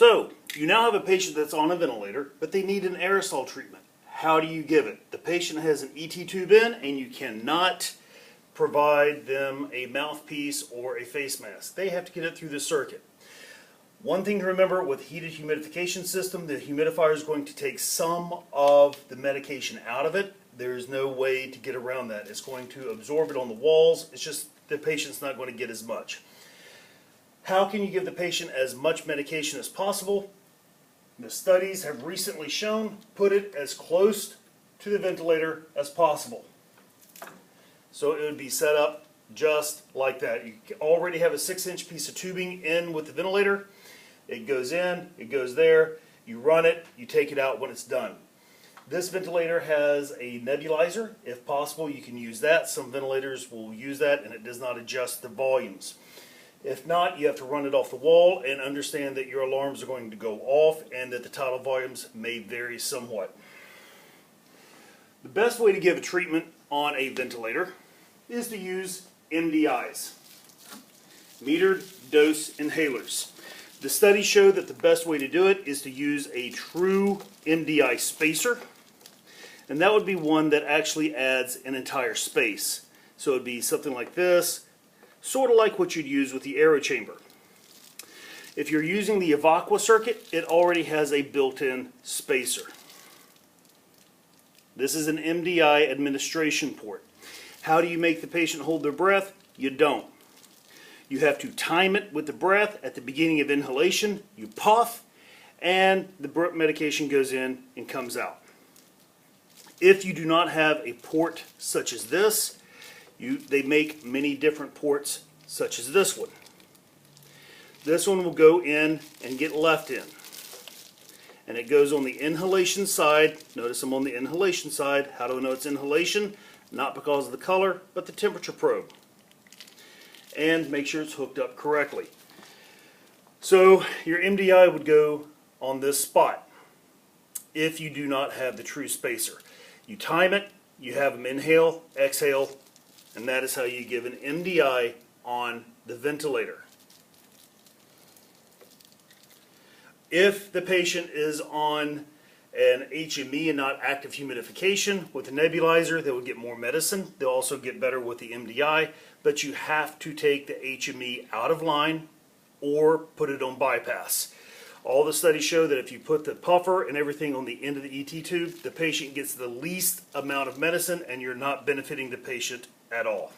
So, you now have a patient that's on a ventilator, but they need an aerosol treatment. How do you give it? The patient has an ET tube in, and you cannot provide them a mouthpiece or a face mask. They have to get it through the circuit. One thing to remember with heated humidification system, the humidifier is going to take some of the medication out of it. There's no way to get around that. It's going to absorb it on the walls. It's just the patient's not going to get as much. How can you give the patient as much medication as possible? The studies have recently shown put it as close to the ventilator as possible. So it would be set up just like that. You already have a 6-inch piece of tubing in with the ventilator. It goes in, it goes there, you run it, you take it out when it's done. This ventilator has a nebulizer. If possible, you can use that. Some ventilators will use that, and it does not adjust the volumes. If not, you have to run it off the wall and understand that your alarms are going to go off and that the tidal volumes may vary somewhat. The best way to give a treatment on a ventilator is to use MDIs, metered dose inhalers. The studies show that the best way to do it is to use a true MDI spacer, and that would be one that actually adds an entire space. So it would be something like this, sort of like what you'd use with the aero chamber. If you're using the Evaqua circuit, it already has a built-in spacer. This is an MDI administration port. How do you make the patient hold their breath? You don't. You have to time it with the breath. At the beginning of inhalation, you puff, and the medication goes in and comes out. If you do not have a port such as this, they make many different ports such as this one. This one will go in and get left in. And it goes on the inhalation side. Notice I'm on the inhalation side. How do I know it's inhalation? Not because of the color, but the temperature probe. And make sure it's hooked up correctly. So your MDI would go on this spot if you do not have the true spacer. You time it, you have them inhale, exhale, and that is how you give an MDI on the ventilator. If the patient is on an HME and not active humidification with a nebulizer, they will get more medicine. They'll also get better with the MDI, but you have to take the HME out of line or put it on bypass. All the studies show that if you put the puffer and everything on the end of the ET tube, the patient gets the least amount of medicine and you're not benefiting the patient at all.